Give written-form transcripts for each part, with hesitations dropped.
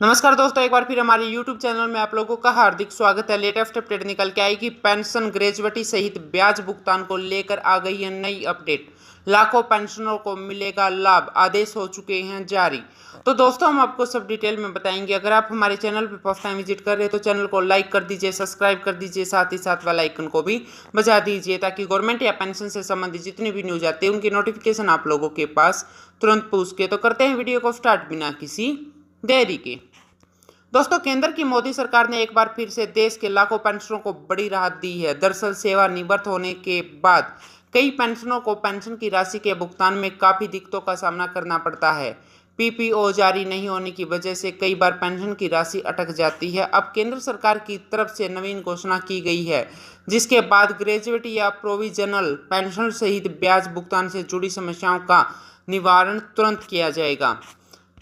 नमस्कार दोस्तों, एक बार फिर हमारे YouTube चैनल में आप लोगों का हार्दिक स्वागत है। लेटेस्ट अपडेट निकल के आई कि पेंशन ग्रेजुएटी सहित ब्याज भुगतान को लेकर आ गई है नई अपडेट। लाखों पेंशनरों को मिलेगा लाभ, आदेश हो चुके हैं जारी। तो दोस्तों, हम आपको सब डिटेल में बताएंगे। अगर आप हमारे चैनल पर फर्स्ट टाइम विजिट कर रहे हैं तो चैनल को लाइक कर दीजिए, सब्सक्राइब कर दीजिए, साथ ही साथ वाला आइकन को भी बजा दीजिए ताकि गवर्नमेंट या पेंशन से संबंधित जितनी भी न्यूज आती है उनकी नोटिफिकेशन आप लोगों के पास तुरंत पहुंच के। तो करते हैं वीडियो को स्टार्ट बिना किसी देरी के। दोस्तों, केंद्र की मोदी सरकार ने एक बार फिर से देश के लाखों पेंशनरों को बड़ी राहत दी है। दरअसल सेवानिवृत्त होने के बाद कई पेंशनरों को पेंशन की राशि के भुगतान में काफ़ी दिक्कतों का सामना करना पड़ता है। पीपीओ जारी नहीं होने की वजह से कई बार पेंशन की राशि अटक जाती है। अब केंद्र सरकार की तरफ से नवीन घोषणा की गई है, जिसके बाद ग्रेजुएटी या प्रोविजनल पेंशन सहित ब्याज भुगतान से जुड़ी समस्याओं का निवारण तुरंत किया जाएगा।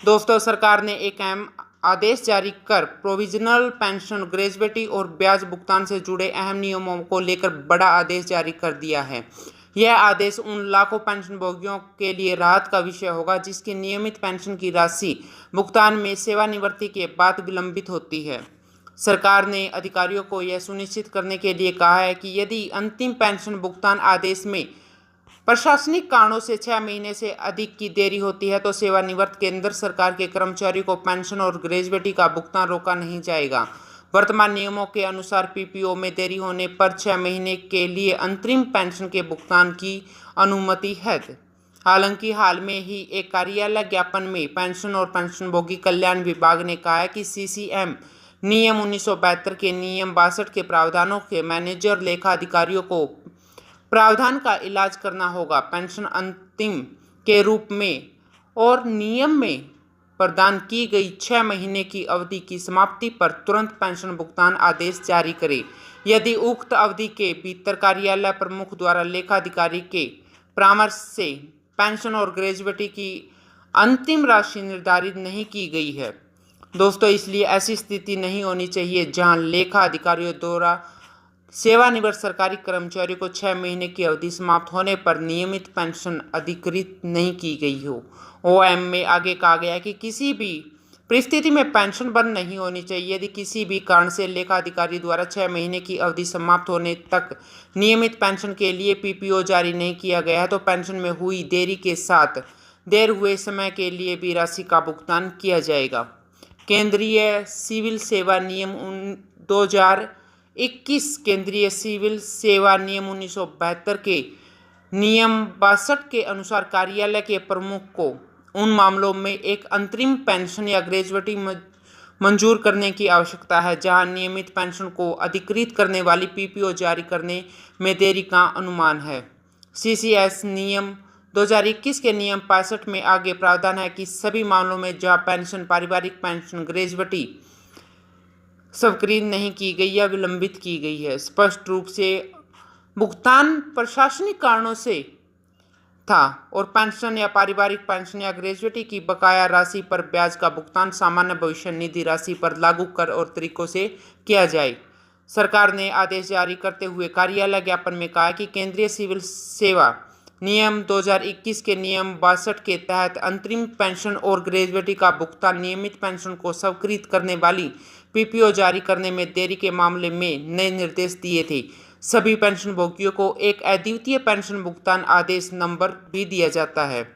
दोस्तों, सरकार ने एक अहम आदेश जारी कर प्रोविजनल पेंशन, ग्रेजुएटी और ब्याज भुगतान से जुड़े अहम नियमों को लेकर बड़ा आदेश जारी कर दिया है। यह आदेश उन लाखों पेंशन भोगियों के लिए राहत का विषय होगा जिसकी नियमित पेंशन की राशि भुगतान में सेवानिवृत्ति के बाद विलंबित होती है। सरकार ने अधिकारियों को यह सुनिश्चित करने के लिए कहा है कि यदि अंतिम पेंशन भुगतान आदेश में प्रशासनिक कारणों से 6 महीने से अधिक की देरी होती है तो सेवानिवृत्त केंद्र सरकार के कर्मचारियों को पेंशन और ग्रेजुएटी का भुगतान रोका नहीं जाएगा। वर्तमान नियमों के अनुसार पीपीओ में देरी होने पर 6 महीने के लिए अंतरिम पेंशन के भुगतान की अनुमति है। हालांकि हाल में ही एक कार्यालय ज्ञापन में पेंशन और पेंशनभोगी कल्याण विभाग ने कहा है कि सीसीएम नियम 1972 के नियम 62 के प्रावधानों के मैनेजर लेखा अधिकारियों को प्रावधान का इलाज करना होगा। पेंशन अंतिम के रूप में और नियम में प्रदान की गई 6 महीने की अवधि की समाप्ति पर तुरंत पेंशन भुगतान आदेश जारी करे। यदि उक्त अवधि के भीतर कार्यालय प्रमुख द्वारा लेखाधिकारी के परामर्श से पेंशन और ग्रेजुएटी की अंतिम राशि निर्धारित नहीं की गई है। दोस्तों, इसलिए ऐसी स्थिति नहीं होनी चाहिए जहां लेखा अधिकारियों द्वारा सेवानिवृत्त सरकारी कर्मचारियों को 6 महीने की अवधि समाप्त होने पर नियमित पेंशन अधिकृत नहीं की गई हो। ओएम में आगे कहा गया है कि किसी भी परिस्थिति में पेंशन बंद नहीं होनी चाहिए। यदि किसी भी कारण से लेखा अधिकारी द्वारा 6 महीने की अवधि समाप्त होने तक नियमित पेंशन के लिए पीपीओ जारी नहीं किया गया है तो पेंशन में हुई देरी के साथ देर हुए समय के लिए भी राशि का भुगतान किया जाएगा। केंद्रीय सिविल सेवा नियम 2021, केंद्रीय सिविल सेवा नियम 1972 के नियम 62 के अनुसार कार्यालय के प्रमुख को उन मामलों में एक अंतरिम पेंशन या ग्रेजुएटी मंजूर करने की आवश्यकता है जहां नियमित पेंशन को अधिकृत करने वाली पीपीओ जारी करने में देरी का अनुमान है। सीसीएस नियम 2021 के नियम 65 में आगे प्रावधान है कि सभी मामलों में जहां पेंशन, पारिवारिक पेंशन, ग्रेजुएटी स्वीकृत नहीं की गई या विलंबित की गई है, स्पष्ट रूप से भुगतान प्रशासनिक कारणों से था और पेंशन या पारिवारिक पेंशन या ग्रेजुएटी की बकाया राशि पर ब्याज का भुगतान सामान्य भविष्य निधि राशि पर लागू कर और तरीकों से किया जाए। सरकार ने आदेश जारी करते हुए कार्यालय ज्ञापन में कहा कि केंद्रीय सिविल सेवा नियम 2021 के नियम 62 के तहत अंतरिम पेंशन और ग्रेजुएटी का भुगतान नियमित पेंशन को स्वीकृत करने वाली पीपीओ जारी करने में देरी के मामले में नए निर्देश दिए थे। सभी पेंशन भोगियों को एक अद्वितीय पेंशन भुगतान आदेश नंबर भी दिया जाता है।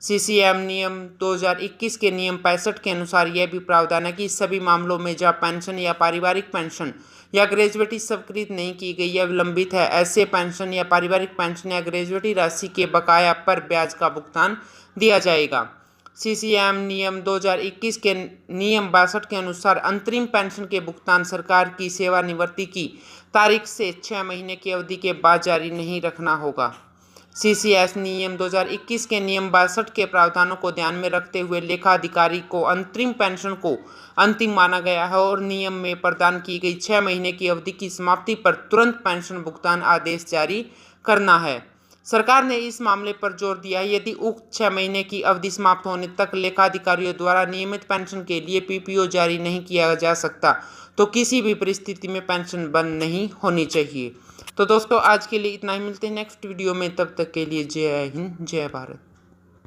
सीसीएम नियम 2021 के नियम 65 के अनुसार यह भी प्रावधान है कि सभी मामलों में जहां पेंशन या पारिवारिक पेंशन या ग्रेजुएटी स्वीकृत नहीं की गई या विलंबित है, ऐसे पेंशन या पारिवारिक पेंशन या ग्रेजुएटी राशि के बकाया पर ब्याज का भुगतान दिया जाएगा। सीसीएम नियम 2021 के नियम 62 के अनुसार अंतरिम पेंशन के भुगतान सरकार की सेवानिवृत्ति की तारीख से 6 महीने की अवधि के बाद जारी नहीं रखना होगा। सीसीएस नियम 2021 के नियम 62 के प्रावधानों को ध्यान में रखते हुए लेखा अधिकारी को अंतरिम पेंशन को अंतिम माना गया है और नियम में प्रदान की गई 6 महीने की अवधि की समाप्ति पर तुरंत पेंशन भुगतान आदेश जारी करना है। सरकार ने इस मामले पर जोर दिया है यदि उक्त 6 महीने की अवधि समाप्त होने तक लेखा अधिकारियों द्वारा नियमित पेंशन के लिए पीपीओ जारी नहीं किया जा सकता तो किसी भी परिस्थिति में पेंशन बंद नहीं होनी चाहिए। तो दोस्तों, आज के लिए इतना ही। मिलते हैं नेक्स्ट वीडियो में, तब तक के लिए जय हिंद, जय भारत।